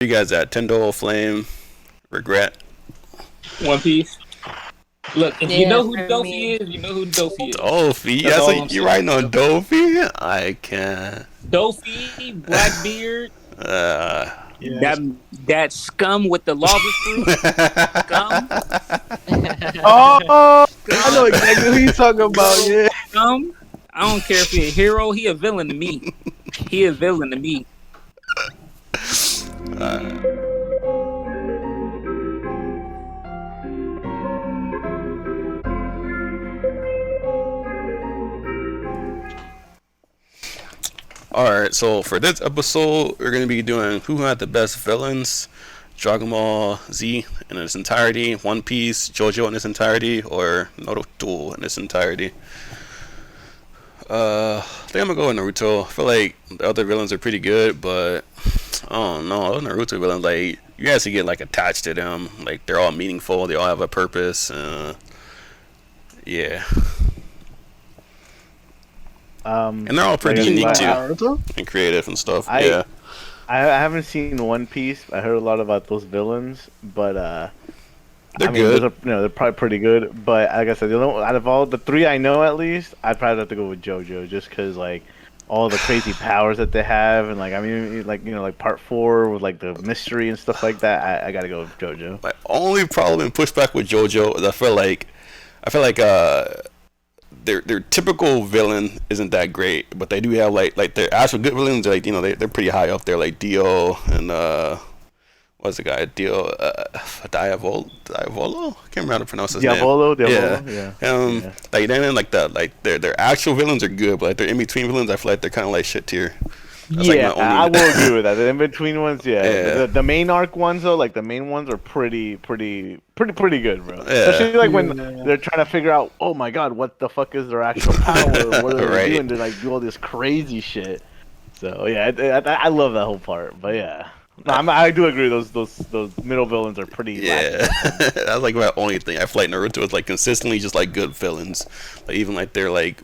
You guys at Tyndall, Flame, Regret? One Piece. Look, if you Yeah, know who for Dofi me. is, you know who Dofi is. Dofi? That's That's all I'm like you saying. writing on Dofi? I can't. Dofi, Blackbeard, Uh, Yes. that scum with the lava fruit. Scum. Oh, I know exactly who you talking about. Yeah. Scum. I don't care if he a hero, he a villain to me. He a villain to me. Alright, so for this episode, we're going to be doing who had the best villains, Dragon Ball Z in its entirety, One Piece, JoJo in its entirety, or Naruto in its entirety. I think I'm going to go with Naruto. I feel like the other villains are pretty good, but I don't know. Those Naruto villains, like, you guys get like attached to them. Like, they're all meaningful, they all have a purpose. Yeah. And they're all pretty unique too, Naruto? and creative and stuff. I Yeah. haven't seen One Piece. I heard a lot about those villains, but They're I mean, good. they're probably pretty good. But like I said, out of all the three I know, at least, I'd probably have to go with JoJo, just because like all the crazy powers that they have, and like I mean, like like part 4 with like the mystery and stuff like that. I gotta go with JoJo. My only problem and pushback with JoJo is I feel like their typical villain isn't that great, but they do have like their actual good villains. Like they're pretty high up there, like Dio and what's the guy Dio Diavolo? I can't remember how to pronounce his Diavolo, name. yeah. Yeah. Like then like their actual villains are good, but like their in between villains, I feel like they're kind of like shit tier. That's Yeah, like my I only... will agree with that. The in between ones, yeah. Yeah. The main arc ones though, like the main ones are pretty good, bro. Yeah. Especially like when they're trying to figure out, oh my god, what the fuck is their actual power? What are they Right. doing to like do all this crazy shit? So yeah, I love that whole part. But yeah, no, I do agree. Those middle villains are pretty. Yeah, that's like my only thing. I feel like Naruto is like consistently just like good villains, like even like they're like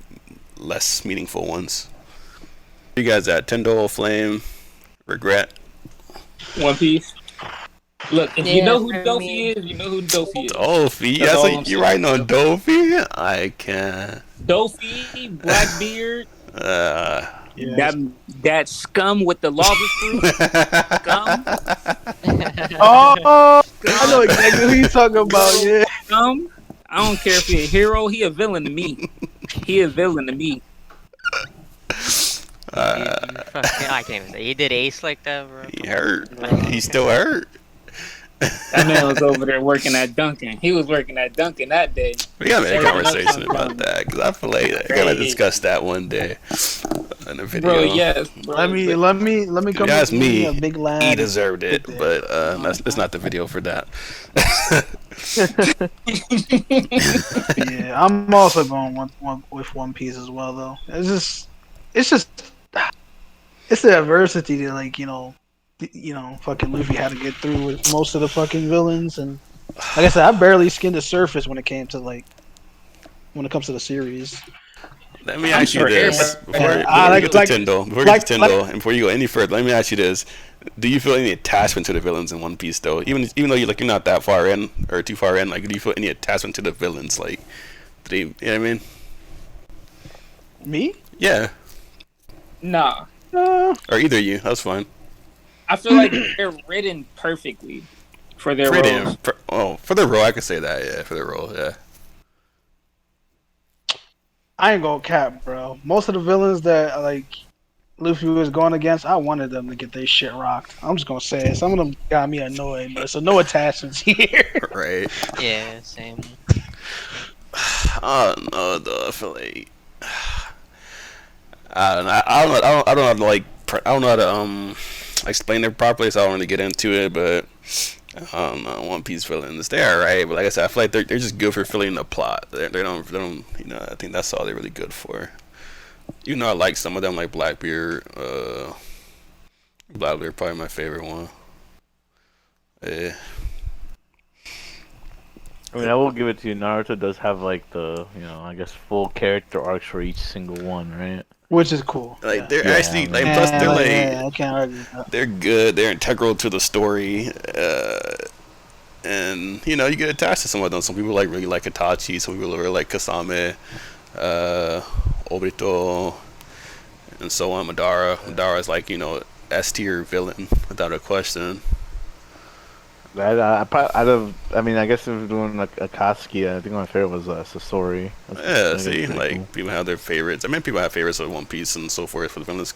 less meaningful ones. You guys at Tyndall, Flame, Regret? One Piece. Look, if you Yeah, know who for Dofi me. is, you know who Dofi is. Dofi? That's That's all like I'm you saying. writing on Dofi? I can't. Dofi, Blackbeard, Yes. that scum with the lava fruit. Scum. Oh, I know exactly who you talking about. Yeah. Scum. I don't care if he a hero, he a villain to me. He a villain to me. I can't even say. He did ace like that, bro. He hurt. He still hurt. That man was over there working at Dunkin'. He was working at Dunkin' that day. We gotta make a Everyone conversation else about that because I feel like I gotta discuss that one day in a video. Bro, yes, bro. Let me come That's up with me. a big line. He deserved it, but that's not the video for that. Yeah, I'm also going with One Piece as well, though. It's the adversity that fucking Luffy had to get through with most of the fucking villains, and like I said, I barely skinned the surface when it comes to the series. Let me ask you sure this everybody- before you get to Tyndall. Before you get to Tyndall, and before you go any further, let me ask you this: do you feel any attachment to the villains in One Piece, though? Even though you're not that far in or too far in, like, do you feel any attachment to the villains? Like, do they, you know what I mean? Me? Yeah, Nah. Uh, or either of you. That's fine. I feel like they're written perfectly for their roles. For the role, I could say that. Yeah, for the role. Yeah. I ain't gonna cap, bro. Most of the villains that Luffy was going against, I wanted them to get their shit rocked. I'm just gonna say it. Some of them got me annoyed, but so no attachments here. Right. Yeah, same. I don't know though. I feel like I don't know. I don't know how to I don't know how to explain it properly, so I don't really get into it. But I don't know. One Piece villains, they're alright, but like I said, I feel like they're just good for filling the plot. They don't I think that's all they're really good for. I like some of them, like Blackbeard. Blackbeard probably my favorite one. Yeah. I mean, I will give it to you. Naruto does have like the I guess full character arcs for each single one, right? which is cool. Like they're Yeah, actually man. like plus they're like Yeah, I can't argue with that. they're good. They're integral to the story. And you know you get attached to some of them. Some people like really like Itachi. Some people really like Kasame, Obito, and so on. Madara is like S tier villain without a question. I mean, I guess if we're doing like Akatsuki, I think my favorite was Sasori. Yeah, see, like cool. People have their favorites. I mean, people have favorites of One Piece and so forth for the villains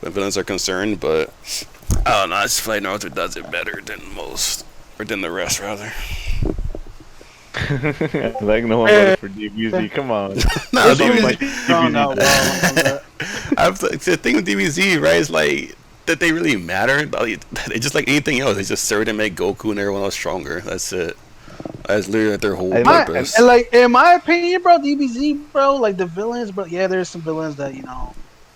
when villains are concerned. But I don't know. I just feel like Naruto does it better than most, or than the rest, rather. Like no one voted for DBZ. Come on. No, DBZ. The thing with DBZ, right, is like that they really matter. They just like anything else. They just serve to make Goku and everyone else stronger. That's it. That's literally their whole purpose. And like in my opinion, bro, DBZ, bro, like the villains, bro. Yeah, there's some villains that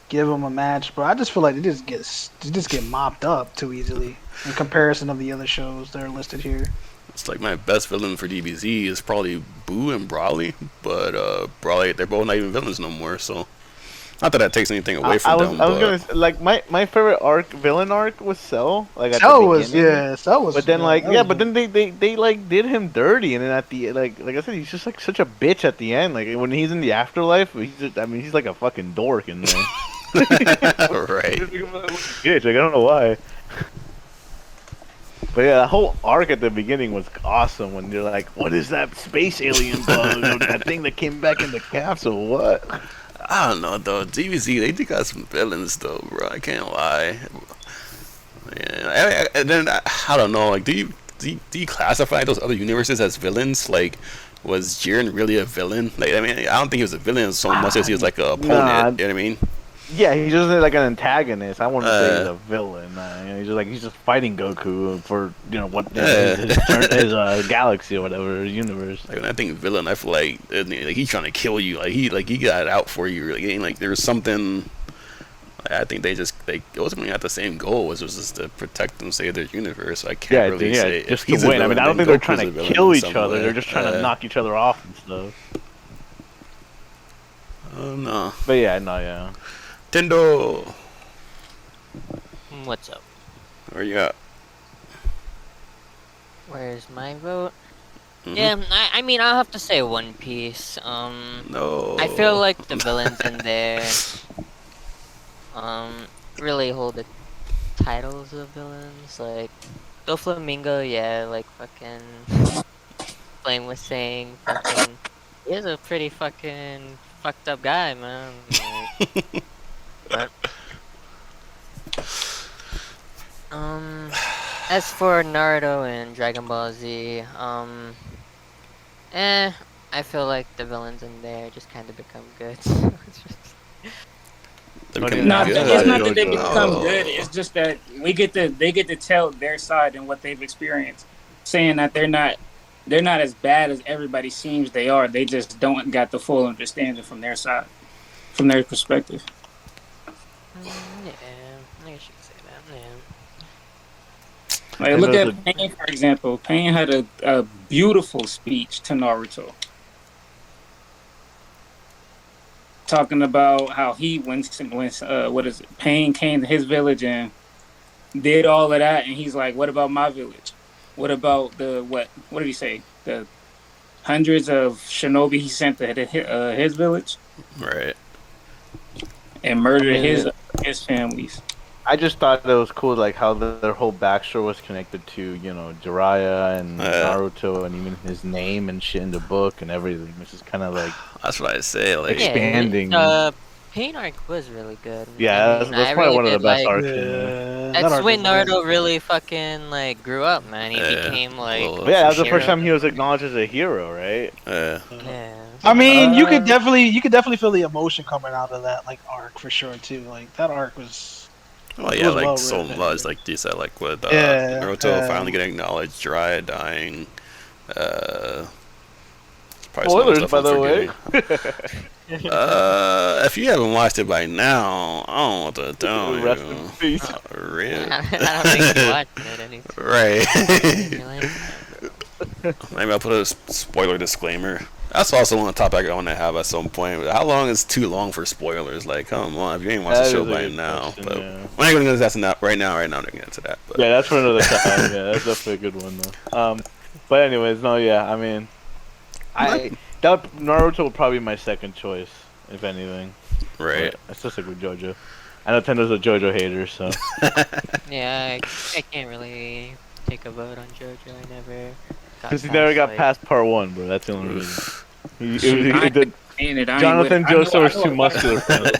give them a match, bro. I just feel like they just get mopped up too easily in comparison of the other shows that are listed here. It's like my best villain for DBZ is probably Boo and Brawly, but Brawly, they're both not even villains no more. So not that takes anything away from them. I was gonna say, like my favorite villain arc was Cell. Like Cell was Cell was. But then but then they like did him dirty, and then at the like I said, he's just like such a bitch at the end. Like when he's in the afterlife, he's like a fucking dork in there. Right. Bitch, like I don't know why. But yeah, the whole arc at the beginning was awesome when they're like, "What is that space alien bug? Or that thing that came back in the capsule? What?" I don't know though. DBZ, they do got some villains though, bro. I can't lie. Yeah, and then I don't know. Like, do you classify those other universes as villains? Like, was Jiren really a villain? Like, I mean, I don't think he was a villain so much as he was like a opponent. You know what I mean? Yeah, he's just like an antagonist. I wouldn't say he's a villain. He's just fighting Goku for his galaxy or whatever, his universe. Like when I think villain, I feel like he's trying to kill you. Like he got it out for you. Like there's something. I think they ultimately had the same goal, which was just to protect and save their universe. So I can't really say just to win. I mean, I don't think they're trying to kill each other. They're just trying to knock each other off and stuff. Oh no. But yeah. Tendo. What's up? Where you at? Where's my vote? Mm-hmm. Yeah, I mean, I'll have to say One Piece. No. I feel like the villains in there, really hold the titles of villains. Like, Doflamingo, yeah, like fucking Flame was saying, fucking, he's a pretty fucking fucked up guy, man. Like, but, as for Naruto and Dragon Ball Z, I feel like the villains in there just kind of become good. It's not that they become good. It's just that they get to tell their side and what they've experienced, saying that they're not as bad as everybody seems they are. They just don't got the full understanding from their side, from their perspective. Yeah, I guess you could say that. Yeah. Like, look at Pain, for example. Pain had a beautiful speech to Naruto, talking about how he when Pain came to his village and did all of that, and he's like, "What about my village? What about what did he say? The hundreds of shinobi he sent to his village, right? And murdered his families." I just thought it was cool, like how their whole backstory was connected to, Jiraiya and Naruto, and even his name and shit in the book and everything, which is kind of like that's what I say, like expanding. Pain arc was really good. Yeah, that's probably really one of the best arcs. That's when Naruto really fucking like grew up, man. He became like. That was the first time he was acknowledged as a hero, right? Yeah. I mean, you could definitely feel the emotion coming out of that arc for sure too. Like that arc was. Well, yeah, like so much, like you said, like with Naruto finally getting acknowledged, Jiraiya dying. Spoilers, by the way. If you haven't watched it by now, I don't know what to tell you. Rest in peace. Really? I don't think you watched it. Right. Maybe I'll put a spoiler disclaimer. That's also one topic I want to have at some point. How long is too long for spoilers? Like, come on, if you ain't watched the That show is a by good now. question, But yeah. we're not going to get into that right now. Right now, I'm not going to get into that. But Yeah, that's for another time. Yeah, that's definitely a good one though. But anyways, no, yeah, I mean, Naruto would probably be my second choice, if anything. right. But I still stick with JoJo. I know Tendo's a JoJo hater, so. Yeah, I can't really take a vote on JoJo. I never got Because he never got like- past part 1, bro. That's the only reason. I ain't saying it, I ain't Jonathan with it. I know- Joestar is I know too about muscular for him.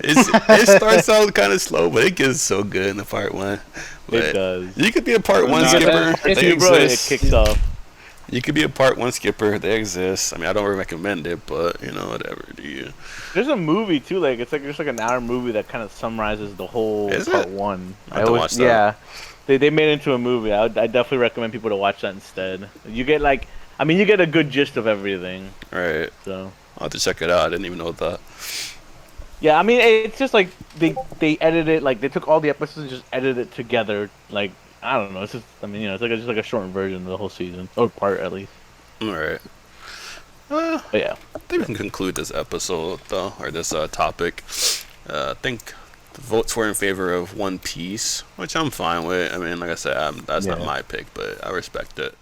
It starts out kind of slow, but it gets so good in the part 1. But It does. you could be a part 1 No, skipper. it's They Bro, it exist. kicks off. You could be a part 1 skipper. They exist. I mean, I don't recommend it, but you know, whatever. Do you? There's a movie too, like it's like just like an hour movie that kind of summarizes the whole Is part it? 1. I have to watch that. Yeah, they made it into a movie. I definitely recommend people to watch that instead. You get like, I mean, you get a good gist of everything. Right. So I'll have to check it out. I didn't even know that. yeah, I mean, it's just like they edited, like they took all the episodes and just edited it together. Like I don't know, it's just, I mean, you know, it's like just like a shortened version of the whole season or part at least. All right. But yeah. I think we can conclude this episode, though, or this topic. I think the votes were in favor of One Piece, which I'm fine with. I mean, like I said, that's not Yeah. my pick, but I respect it.